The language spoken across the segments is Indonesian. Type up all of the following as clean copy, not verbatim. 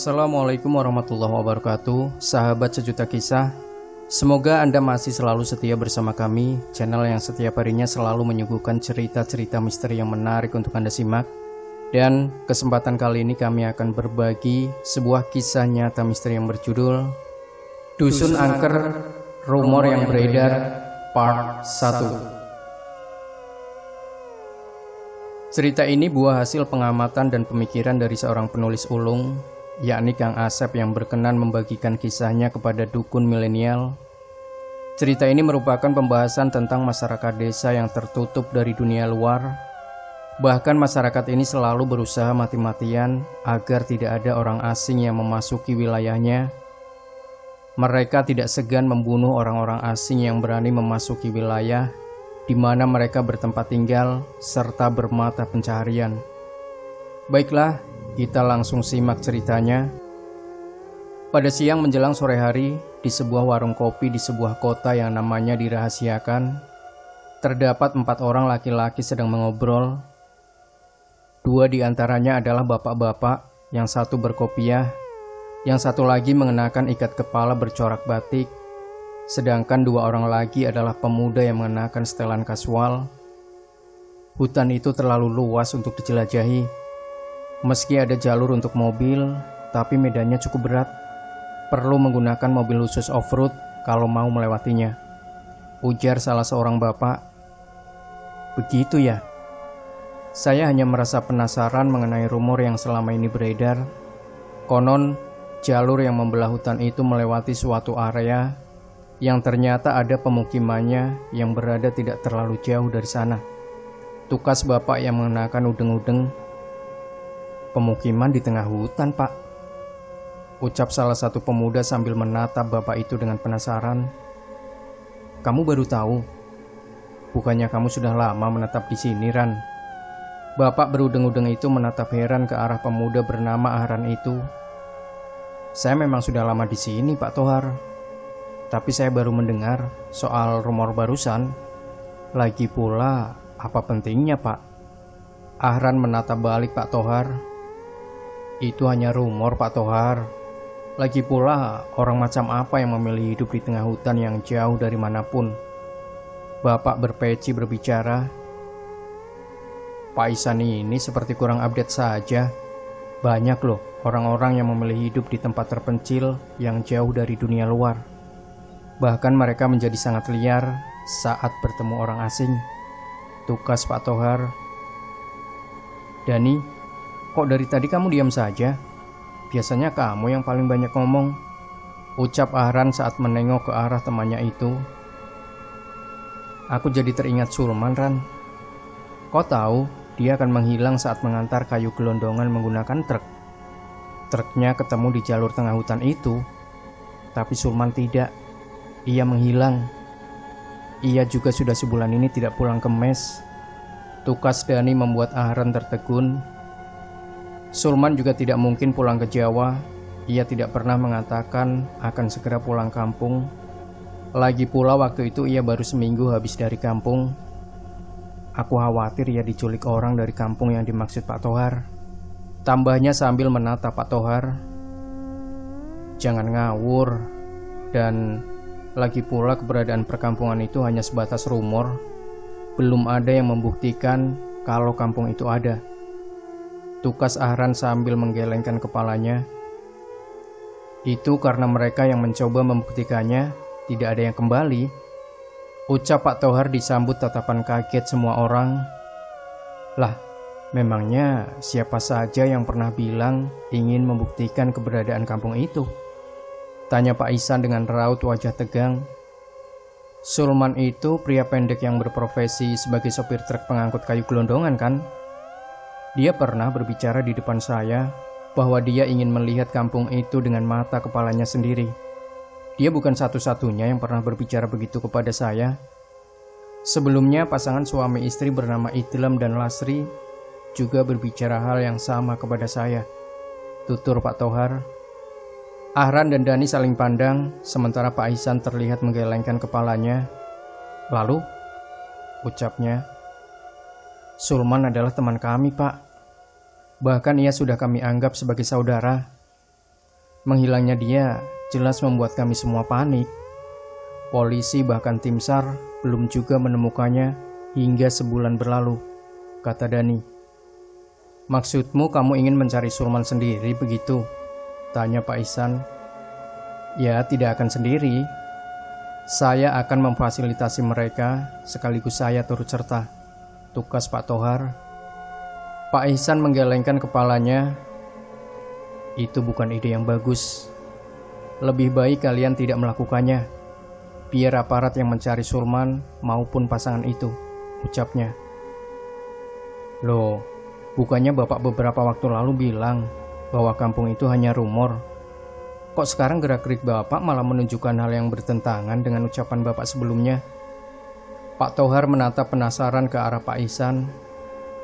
Assalamualaikum warahmatullahi wabarakatuh, sahabat sejuta kisah. Semoga Anda masih selalu setia bersama kami, channel yang setiap harinya selalu menyuguhkan cerita-cerita misteri yang menarik untuk Anda simak. Dan kesempatan kali ini kami akan berbagi sebuah kisah nyata misteri yang berjudul Dusun Angker, Rumor yang Beredar, Part 1. Cerita ini buah hasil pengamatan dan pemikiran dari seorang penulis ulung, yakni Kang Asep, yang berkenan membagikan kisahnya kepada dukun milenial. Cerita ini merupakan pembahasan tentang masyarakat desa yang tertutup dari dunia luar. Bahkan masyarakat ini selalu berusaha mati-matian agar tidak ada orang asing yang memasuki wilayahnya. Mereka tidak segan membunuh orang-orang asing yang berani memasuki wilayah di mana mereka bertempat tinggal serta bermata pencaharian. Baiklah, kita langsung simak ceritanya. Pada siang menjelang sore hari, di sebuah warung kopi di sebuah kota yang namanya dirahasiakan, terdapat 4 orang laki-laki sedang mengobrol. 2 di antaranya adalah bapak-bapak, yang satu berkopiah, yang satu lagi mengenakan ikat kepala bercorak batik, sedangkan 2 orang lagi adalah pemuda yang mengenakan setelan kasual. Hutan itu terlalu luas untuk dijelajahi. Meski ada jalur untuk mobil, tapi medannya cukup berat. Perlu menggunakan mobil khusus off-road kalau mau melewatinya, ujar salah seorang bapak. Begitu ya? Saya hanya merasa penasaran mengenai rumor yang selama ini beredar. Konon, jalur yang membelah hutan itu melewati suatu area yang ternyata ada pemukimannya yang berada tidak terlalu jauh dari sana. Tukas bapak yang mengenakan udeng-udeng. Pemukiman di tengah hutan, Pak, ucap salah satu pemuda sambil menatap bapak itu dengan penasaran. Kamu baru tahu? Bukannya kamu sudah lama menetap di sini, Ran? Bapak berudeng-udeng itu menatap heran ke arah pemuda bernama Ahran itu. Saya memang sudah lama di sini, Pak Tohar. Tapi saya baru mendengar soal rumor barusan. Lagi pula, apa pentingnya, Pak? Ahran menatap balik Pak Tohar. Itu hanya rumor, Pak Tohar. Lagi pula, orang macam apa yang memilih hidup di tengah hutan yang jauh dari manapun? Bapak berpeci berbicara. Pak Isan ini seperti kurang update saja. Banyak loh orang-orang yang memilih hidup di tempat terpencil yang jauh dari dunia luar. Bahkan mereka menjadi sangat liar saat bertemu orang asing, tukas Pak Tohar. Dani, kok dari tadi kamu diam saja? Biasanya kamu yang paling banyak ngomong, ucap Ahran saat menengok ke arah temannya itu. Aku jadi teringat Sulman, Ran. Kau tahu dia akan menghilang saat mengantar kayu gelondongan menggunakan truk. Truknya ketemu di jalur tengah hutan itu, tapi Sulman tidak. Ia menghilang. Ia juga sudah sebulan ini tidak pulang ke mes. Tukas Dani membuat Ahran tertegun. Sulman juga tidak mungkin pulang ke Jawa. Ia tidak pernah mengatakan akan segera pulang kampung. Lagi pula waktu itu ia baru seminggu habis dari kampung. Aku khawatir ia diculik orang dari kampung yang dimaksud Pak Tohar, tambahnya sambil menatap Pak Tohar. Jangan ngawur. Dan lagi pula keberadaan perkampungan itu hanya sebatas rumor. Belum ada yang membuktikan kalau kampung itu ada, tukas Ahran sambil menggelengkan kepalanya. Itu karena mereka yang mencoba membuktikannya tidak ada yang kembali, ucap Pak Tohar disambut tatapan kaget semua orang. Lah, memangnya siapa saja yang pernah bilang ingin membuktikan keberadaan kampung itu? Tanya Pak Isan dengan raut wajah tegang. Sulman itu pria pendek yang berprofesi sebagai sopir truk pengangkut kayu gelondongan, kan? Dia pernah berbicara di depan saya bahwa dia ingin melihat kampung itu dengan mata kepalanya sendiri. Dia bukan satu-satunya yang pernah berbicara begitu kepada saya. Sebelumnya pasangan suami istri bernama Idlam dan Lasri juga berbicara hal yang sama kepada saya, tutur Pak Tohar. Ahran dan Dani saling pandang, sementara Pak Ihsan terlihat menggelengkan kepalanya. Lalu, ucapnya, Sulman adalah teman kami, Pak. Bahkan ia sudah kami anggap sebagai saudara. Menghilangnya dia jelas membuat kami semua panik. Polisi bahkan tim SAR belum juga menemukannya hingga sebulan berlalu, kata Dani. Maksudmu kamu ingin mencari Sulman sendiri begitu? Tanya Pak Ihsan. Ya, tidak akan sendiri. Saya akan memfasilitasi mereka, sekaligus saya turut serta, tukas Pak Tohar. Pak Ihsan menggelengkan kepalanya. Itu bukan ide yang bagus. Lebih baik kalian tidak melakukannya. Biar aparat yang mencari Sulman maupun pasangan itu, ucapnya. Loh, bukannya Bapak beberapa waktu lalu bilang bahwa kampung itu hanya rumor? Kok sekarang gerak-gerik Bapak malah menunjukkan hal yang bertentangan dengan ucapan Bapak sebelumnya? Pak Tohar menatap penasaran ke arah Pak Ihsan.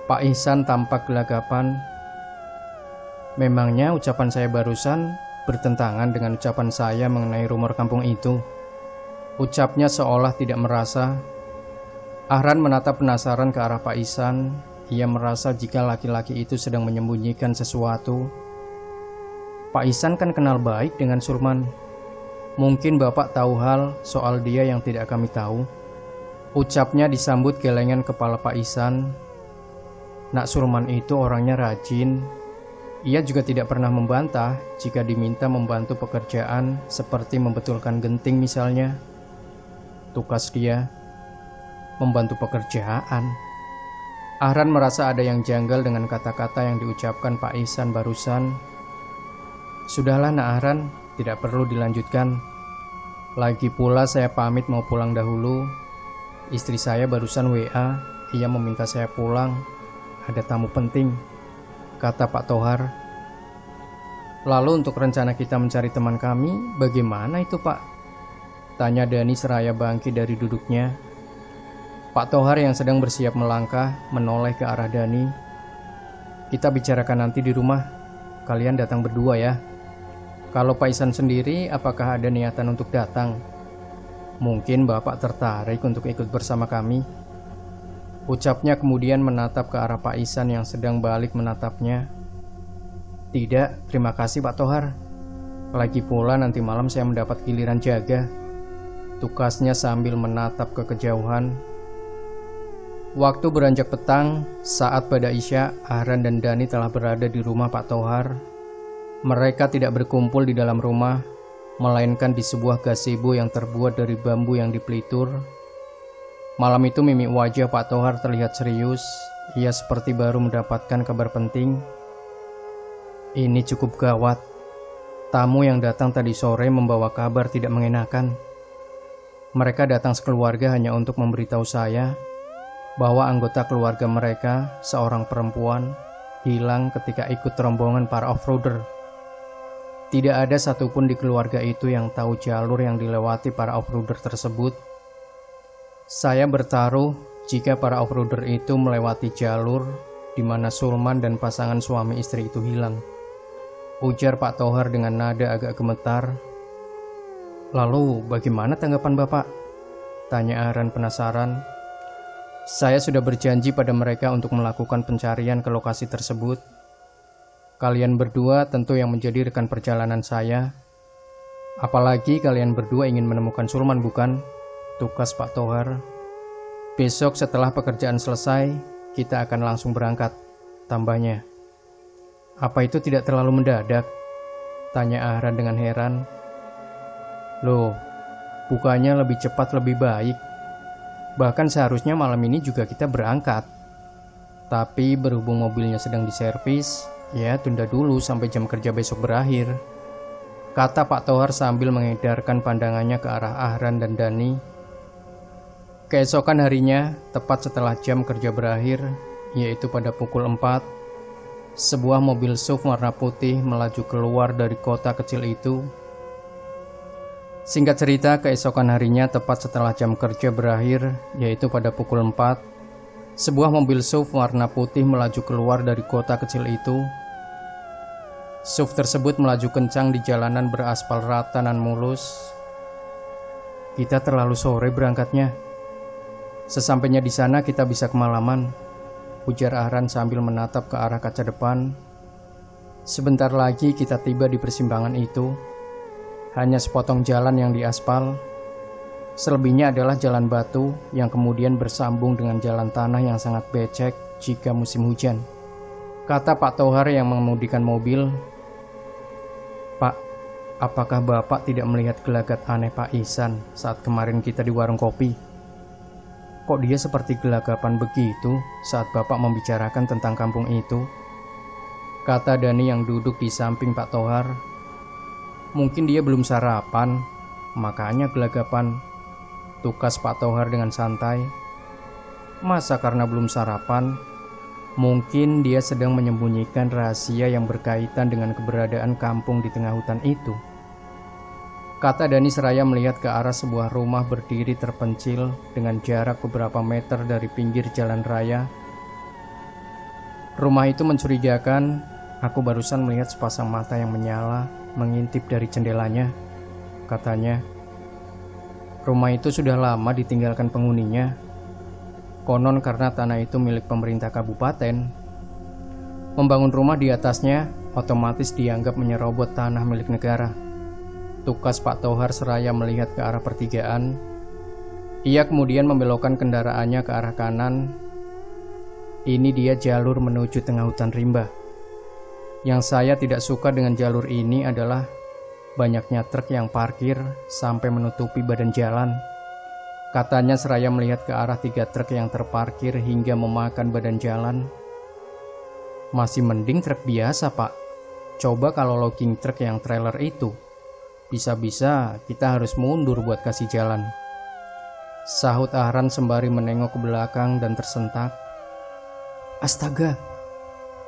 Pak Ihsan tampak gelagapan. Memangnya ucapan saya barusan bertentangan dengan ucapan saya mengenai rumor kampung itu? Ucapnya seolah tidak merasa. Ahran menatap penasaran ke arah Pak Ihsan. Ia merasa jika laki-laki itu sedang menyembunyikan sesuatu. Pak Ihsan kan kenal baik dengan Sulman. Mungkin Bapak tahu hal soal dia yang tidak kami tahu. Ucapnya disambut gelengan kepala Pak Ihsan. Nak Sulman itu orangnya rajin. Ia juga tidak pernah membantah jika diminta membantu pekerjaan seperti membetulkan genting misalnya. Tukas dia, membantu pekerjaan. Ahran merasa ada yang janggal dengan kata-kata yang diucapkan Pak Ihsan barusan. Sudahlah Nak Ahran, tidak perlu dilanjutkan. Lagi pula saya pamit mau pulang dahulu. Istri saya barusan WA, ia meminta saya pulang. Ada tamu penting, kata Pak Tohar. Lalu untuk rencana kita mencari teman kami, bagaimana itu Pak? Tanya Dani seraya bangkit dari duduknya. Pak Tohar yang sedang bersiap melangkah menoleh ke arah Dani. Kita bicarakan nanti di rumah. Kalian datang berdua ya. Kalau Pak Ihsan sendiri, apakah ada niatan untuk datang? Mungkin Bapak tertarik untuk ikut bersama kami. Ucapnya kemudian menatap ke arah Pak Ihsan yang sedang balik menatapnya. Tidak, terima kasih Pak Tohar. Lagi pula nanti malam saya mendapat giliran jaga. Tukasnya sambil menatap ke kejauhan. Waktu beranjak petang, saat pada Isya, Ahran dan Dani telah berada di rumah Pak Tohar. Mereka tidak berkumpul di dalam rumah, melainkan di sebuah gazebo yang terbuat dari bambu yang dipelitur. Malam itu mimik wajah Pak Tohar terlihat serius. Ia seperti baru mendapatkan kabar penting. Ini cukup gawat. Tamu yang datang tadi sore membawa kabar tidak mengenakan. Mereka datang sekeluarga hanya untuk memberitahu saya bahwa anggota keluarga mereka, seorang perempuan, hilang ketika ikut rombongan para off-roader. Tidak ada satupun di keluarga itu yang tahu jalur yang dilewati para off-roader tersebut. Saya bertaruh jika para off-roader itu melewati jalur di mana Sulman dan pasangan suami istri itu hilang. Ujar Pak Tohar dengan nada agak gemetar. Lalu bagaimana tanggapan Bapak? Tanya Ahran penasaran. Saya sudah berjanji pada mereka untuk melakukan pencarian ke lokasi tersebut. Kalian berdua tentu yang menjadi rekan perjalanan saya. Apalagi kalian berdua ingin menemukan Sulman, bukan? Tukas Pak Tohar. Besok setelah pekerjaan selesai, kita akan langsung berangkat, tambahnya. Apa itu tidak terlalu mendadak? Tanya Ahran dengan heran. Loh, bukannya lebih cepat lebih baik? Bahkan seharusnya malam ini juga kita berangkat. Tapi berhubung mobilnya sedang diservis, ya tunda dulu sampai jam kerja besok berakhir, kata Pak Tohar sambil mengedarkan pandangannya ke arah Ahran dan Dani. Keesokan harinya, tepat setelah jam kerja berakhir, yaitu pada pukul 4, sebuah mobil SUV warna putih melaju keluar dari kota kecil itu. Singkat cerita, keesokan harinya tepat setelah jam kerja berakhir, yaitu pada pukul 4, sebuah mobil SUV warna putih melaju keluar dari kota kecil itu. SUV tersebut melaju kencang di jalanan beraspal rata dan mulus. Kita terlalu sore berangkatnya. Sesampainya di sana kita bisa kemalaman, ujar Ahran sambil menatap ke arah kaca depan. Sebentar lagi kita tiba di persimpangan itu. Hanya sepotong jalan yang diaspal. Selebihnya adalah jalan batu yang kemudian bersambung dengan jalan tanah yang sangat becek jika musim hujan. Kata Pak Tohar yang mengemudikan mobil, "Pak, apakah Bapak tidak melihat gelagat aneh Pak Ihsan saat kemarin kita di warung kopi? Kok dia seperti gelagapan begitu saat Bapak membicarakan tentang kampung itu?" Kata Dani yang duduk di samping Pak Tohar. "Mungkin dia belum sarapan, makanya gelagapan," tukas Pak Tohar dengan santai. "Masa karena belum sarapan? Mungkin dia sedang menyembunyikan rahasia yang berkaitan dengan keberadaan kampung di tengah hutan itu," kata Dani seraya melihat ke arah sebuah rumah berdiri terpencil dengan jarak beberapa meter dari pinggir jalan raya. "Rumah itu mencurigakan. Aku barusan melihat sepasang mata yang menyala mengintip dari jendelanya," katanya. "Rumah itu sudah lama ditinggalkan penghuninya. Konon karena tanah itu milik pemerintah kabupaten. Membangun rumah di atasnya otomatis dianggap menyerobot tanah milik negara," tukas Pak Tohar seraya melihat ke arah pertigaan. Ia kemudian membelokkan kendaraannya ke arah kanan. Ini dia jalur menuju tengah hutan rimba. Yang saya tidak suka dengan jalur ini adalah banyaknya truk yang parkir sampai menutupi badan jalan, katanya seraya melihat ke arah 3 truk yang terparkir hingga memakan badan jalan. "Masih mending truk biasa, Pak. Coba kalau logging truk yang trailer itu, bisa-bisa kita harus mundur buat kasih jalan," sahut Ahran sembari menengok ke belakang dan tersentak. "Astaga,"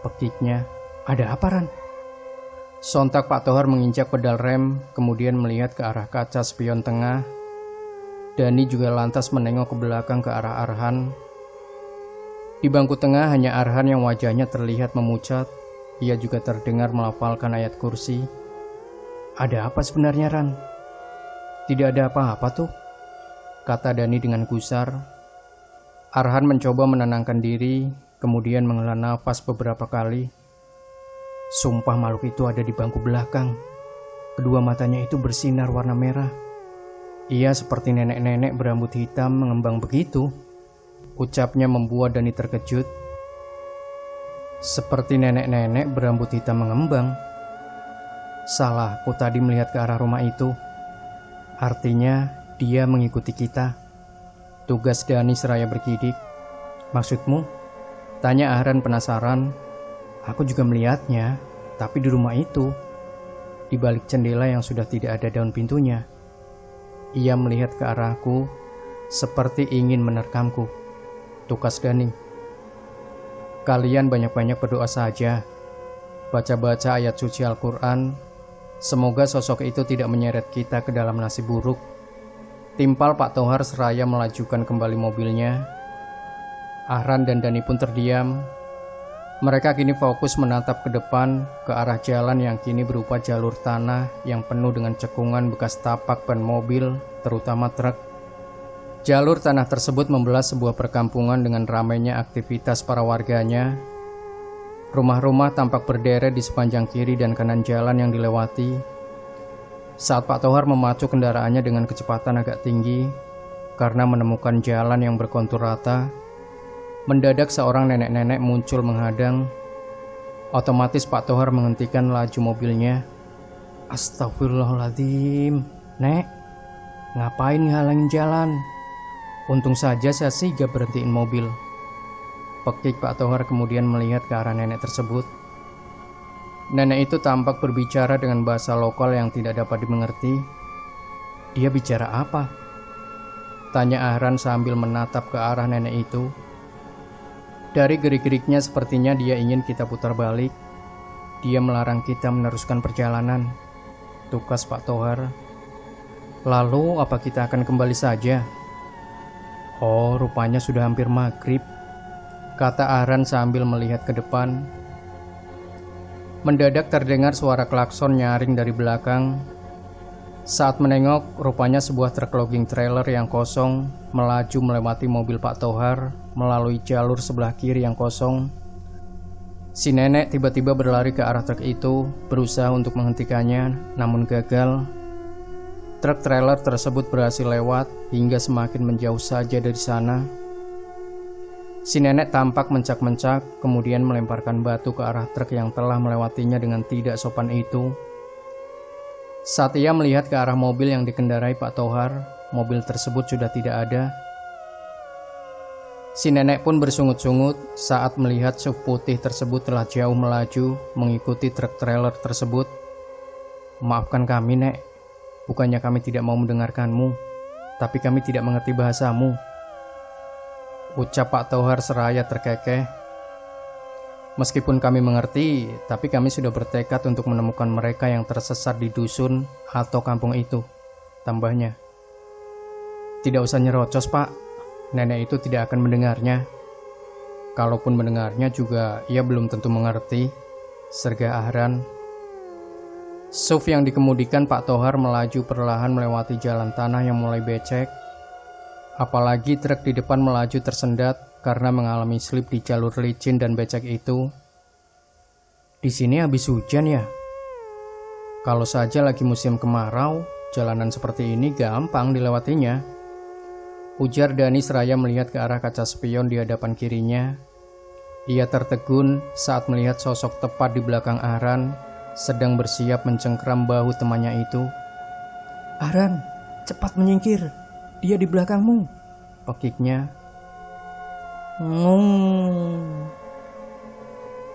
pekiknya. "Ada apa, Ran?" Sontak Pak Tohar menginjak pedal rem, kemudian melihat ke arah kaca spion tengah. Dani juga lantas menengok ke belakang ke arah Arhan. Di bangku tengah hanya Arhan yang wajahnya terlihat memucat. Ia juga terdengar melafalkan ayat kursi. "Ada apa sebenarnya, Ran?" "Tidak ada apa-apa tuh," kata Dani dengan gusar. Arhan mencoba menenangkan diri, kemudian menghela nafas beberapa kali. "Sumpah makhluk itu ada di bangku belakang. Kedua matanya itu bersinar warna merah. Ia seperti nenek-nenek berambut hitam mengembang begitu," ucapnya membuat Dani terkejut. "Seperti nenek-nenek berambut hitam mengembang? Salahku tadi melihat ke arah rumah itu. Artinya dia mengikuti kita," tugas Dani seraya bergidik. "Maksudmu?" tanya Ahran penasaran. "Aku juga melihatnya, tapi di rumah itu, di balik jendela yang sudah tidak ada daun pintunya. Ia melihat ke arahku seperti ingin menerkamku," tukas Dani. "Kalian banyak-banyak berdoa saja. Baca-baca ayat suci Al-Quran. Semoga sosok itu tidak menyeret kita ke dalam nasib buruk," timpal Pak Tohar seraya melajukan kembali mobilnya. Ahran dan Dani pun terdiam. Mereka kini fokus menatap ke depan, ke arah jalan yang kini berupa jalur tanah yang penuh dengan cekungan bekas tapak ban mobil, terutama truk. Jalur tanah tersebut membelah sebuah perkampungan dengan ramainya aktivitas para warganya. Rumah-rumah tampak berderet di sepanjang kiri dan kanan jalan yang dilewati. Saat Pak Tohar memacu kendaraannya dengan kecepatan agak tinggi, karena menemukan jalan yang berkontur rata, mendadak seorang nenek-nenek muncul menghadang. Otomatis Pak Tohar menghentikan laju mobilnya. "Astagfirullahaladzim, Nek, ngapain ngehalangin jalan? Untung saja saya sigap berhentiin mobil," pekik Pak Tohar kemudian melihat ke arah nenek tersebut. Nenek itu tampak berbicara dengan bahasa lokal yang tidak dapat dimengerti. "Dia bicara apa?" tanya Ahran sambil menatap ke arah nenek itu. Dari gerik-geriknya sepertinya dia ingin kita putar balik. Dia melarang kita meneruskan perjalanan, tukas Pak Tohar. "Lalu apa kita akan kembali saja?" "Oh, rupanya sudah hampir maghrib," kata Ahran sambil melihat ke depan. Mendadak terdengar suara klakson nyaring dari belakang. Saat menengok, rupanya sebuah truk logging trailer yang kosong melaju melewati mobil Pak Tohar melalui jalur sebelah kiri yang kosong. Si nenek tiba-tiba berlari ke arah truk itu, berusaha untuk menghentikannya, namun gagal. Truk trailer tersebut berhasil lewat hingga semakin menjauh saja dari sana. Si nenek tampak mencak-mencak, kemudian melemparkan batu ke arah truk yang telah melewatinya dengan tidak sopan itu. Saat ia melihat ke arah mobil yang dikendarai Pak Tohar, mobil tersebut sudah tidak ada. Si nenek pun bersungut-sungut saat melihat SUV putih tersebut telah jauh melaju mengikuti truk trailer tersebut. "Maafkan kami, Nek. Bukannya kami tidak mau mendengarkanmu, tapi kami tidak mengerti bahasamu," ucap Pak Tohar seraya terkekeh. "Meskipun kami mengerti, tapi kami sudah bertekad untuk menemukan mereka yang tersesat di dusun atau kampung itu," tambahnya. "Tidak usah nyerocos, Pak. Nenek itu tidak akan mendengarnya. Kalaupun mendengarnya juga ia belum tentu mengerti," serga Ahran. SUV yang dikemudikan Pak Tohar melaju perlahan melewati jalan tanah yang mulai becek. Apalagi truk di depan melaju tersendat karena mengalami slip di jalur licin dan becek itu. "Di sini habis hujan ya? Kalau saja lagi musim kemarau, jalanan seperti ini gampang dilewatinya," ujar Dani seraya melihat ke arah kaca spion di hadapan kirinya. Ia tertegun saat melihat sosok tepat di belakang Ahran sedang bersiap mencengkram bahu temannya itu. "Ahran, cepat menyingkir, dia di belakangmu," pekiknya.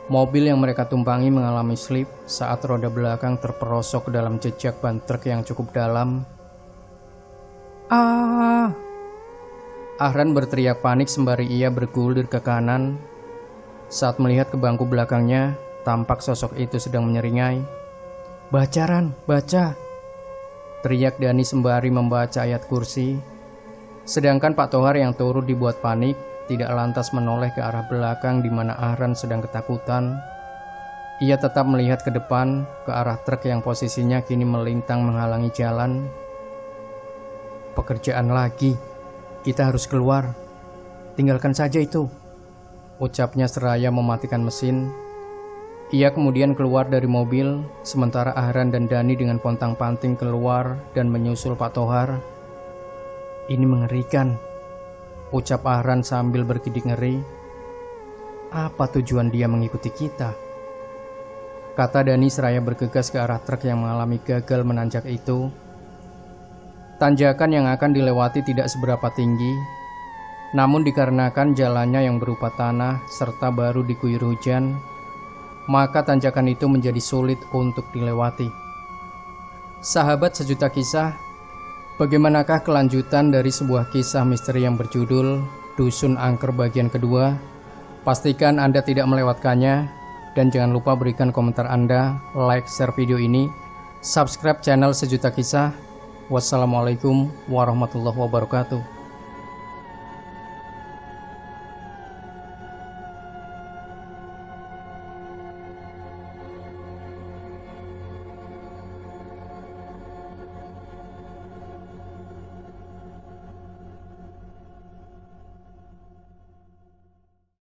Mobil yang mereka tumpangi mengalami slip saat roda belakang terperosok ke dalam jejak ban truk yang cukup dalam. "Ah!" Ahran berteriak panik sembari ia bergulir ke kanan. Saat melihat ke bangku belakangnya, tampak sosok itu sedang menyeringai. "Baca, Ran, baca!" teriak Dani sembari membaca ayat kursi. Sedangkan Pak Tohar yang turut dibuat panik, tidak lantas menoleh ke arah belakang di mana Ahran sedang ketakutan. Ia tetap melihat ke depan, ke arah truk yang posisinya kini melintang menghalangi jalan. "Pekerjaan lagi. Kita harus keluar. Tinggalkan saja itu," ucapnya seraya mematikan mesin. Ia kemudian keluar dari mobil, sementara Ahran dan Dani dengan pontang-panting keluar dan menyusul Pak Tohar. "Ini mengerikan," ucap Ahran sambil bergidik ngeri. "Apa tujuan dia mengikuti kita?" kata Dani seraya bergegas ke arah truk yang mengalami gagal menanjak itu. Tanjakan yang akan dilewati tidak seberapa tinggi, namun dikarenakan jalannya yang berupa tanah serta baru diguyur hujan, maka tanjakan itu menjadi sulit untuk dilewati. Sahabat sejuta kisah, bagaimanakah kelanjutan dari sebuah kisah misteri yang berjudul Dusun Angker bagian kedua? Pastikan Anda tidak melewatkannya, dan jangan lupa berikan komentar Anda, like, share video ini, subscribe channel Sejuta Kisah. Wassalamualaikum warahmatullahi wabarakatuh.